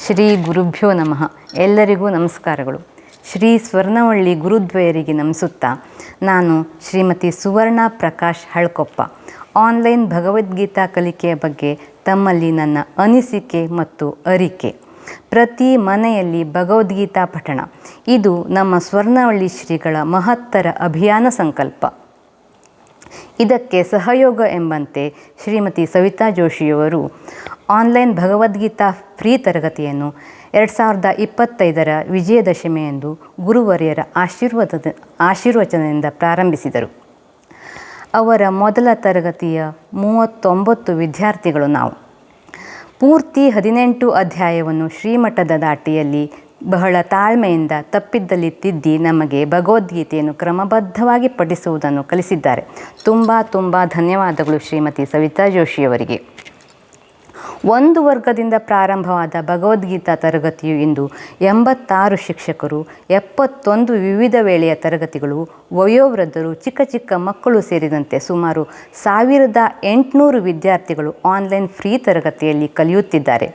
ಶ್ರೀ ಗುರುಭ್ಯೋ ನಮಃ. ಎಲ್ಲರಿಗೂ ನಮಸ್ಕಾರಗಳು. ಶ್ರೀ ಸ್ವರ್ಣವಳ್ಳಿ ಗುರುದ್ವಯರಿಗೆ ನಮಿಸುತ್ತಾ ನಾನು ಶ್ರೀಮತಿ ಸುವರ್ಣ ಪ್ರಕಾಶ್ ಹಳ್ಕೊಪ್ಪ ಆನ್ಲೈನ್ ಭಗವದ್ಗೀತಾ ಕಲಿಕೆಯ ಬಗ್ಗೆ ತಮ್ಮಲ್ಲಿ ನನ್ನ ಅನಿಸಿಕೆ ಮತ್ತು ಅರಿಕೆ. ಪ್ರತಿ ಮನೆಯಲ್ಲಿ ಭಗವದ್ಗೀತಾ ಪಠಣ ಇದು ನಮ್ಮ ಸ್ವರ್ಣವಳ್ಳಿ ಶ್ರೀಗಳ ಮಹತ್ತರ ಅಭಿಯಾನ ಸಂಕಲ್ಪ. ಇದಕ್ಕೆ ಸಹಯೋಗ ಎಂಬಂತೆ ಶ್ರೀಮತಿ ಸವಿತಾ ಜೋಶಿಯವರು ಆನ್ಲೈನ್ ಭಗವದ್ಗೀತಾ ಫ್ರೀ ತರಗತಿಯನ್ನು 2025 ವಿಜಯದಶಮಿಯಂದು ಗುರುವರ್ಯರ ಆಶೀರ್ವಚನದಿಂದ ಪ್ರಾರಂಭಿಸಿದರು. ಅವರ ಮೊದಲ ತರಗತಿಯ 39 ವಿದ್ಯಾರ್ಥಿಗಳು ನಾವು. ಪೂರ್ತಿ 18 ಅಧ್ಯಾಯವನ್ನು ಶ್ರೀಮಠದ ದಾಟಿಯಲ್ಲಿ ಬಹಳ ತಾಳ್ಮೆಯಿಂದ ತಪ್ಪಿದ್ದಲ್ಲಿ ತಿದ್ದಿ ನಮಗೆ ಭಗವದ್ಗೀತೆಯನ್ನು ಕ್ರಮಬದ್ಧವಾಗಿ ಪಠಿಸುವುದನ್ನು ಕಲಿಸಿದ್ದಾರೆ. ತುಂಬ ಧನ್ಯವಾದಗಳು ಶ್ರೀಮತಿ ಸವಿತಾ ಜೋಶಿಯವರಿಗೆ. ಒಂದು ವರ್ಗದಿಂದ ಪ್ರಾರಂಭವಾದ ಭಗವದ್ಗೀತಾ ತರಗತಿಯು ಇಂದು 86 ಶಿಕ್ಷಕರು, 71 ವಿವಿಧ ವೇಳೆಯ ತರಗತಿಗಳು, ವಯೋವೃದ್ಧರು, ಚಿಕ್ಕ ಮಕ್ಕಳು ಸೇರಿದಂತೆ ಸುಮಾರು 1800 ವಿದ್ಯಾರ್ಥಿಗಳು ಆನ್ಲೈನ್ ಫ್ರೀ ತರಗತಿಯಲ್ಲಿ ಕಲಿಯುತ್ತಿದ್ದಾರೆ.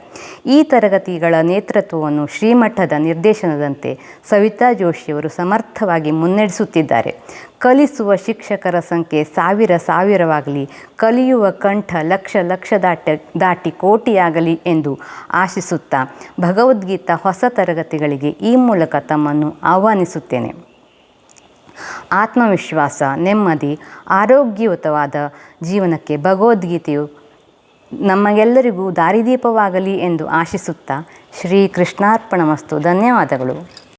ಈ ತರಗತಿಗಳ ನೇತೃತ್ವವನ್ನು ಶ್ರೀಮಠದ ನಿರ್ದೇಶನದಂತೆ ಸವಿತಾ ಜೋಶಿಯವರು ಸಮರ್ಥವಾಗಿ ಮುನ್ನಡೆಸುತ್ತಿದ್ದಾರೆ. ಕಲಿಸುವ ಶಿಕ್ಷಕರ ಸಂಖ್ಯೆ ಸಾವಿರವಾಗಲಿ, ಕಲಿಯುವ ಕಂಠ ಲಕ್ಷ ದಾಟಿ ಕೋಟಿಯಾಗಲಿ ಎಂದು ಆಶಿಸುತ್ತಾ ಭಗವದ್ಗೀತಾ ಹೊಸ ತರಗತಿಗಳಿಗೆ ಈ ಮೂಲಕ ತಮ್ಮನ್ನು ಆಹ್ವಾನಿಸುತ್ತೇನೆ. ಆತ್ಮವಿಶ್ವಾಸ, ನೆಮ್ಮದಿ, ಆರೋಗ್ಯಯುತವಾದ ಜೀವನಕ್ಕೆ ಭಗವದ್ಗೀತೆಯು ನಮಗೆಲ್ಲರಿಗೂ ದಾರಿದೀಪವಾಗಲಿ ಎಂದು ಆಶಿಸುತ್ತಾ ಶ್ರೀ ಕೃಷ್ಣಾರ್ಪಣಮಸ್ತು. ಧನ್ಯವಾದಗಳು.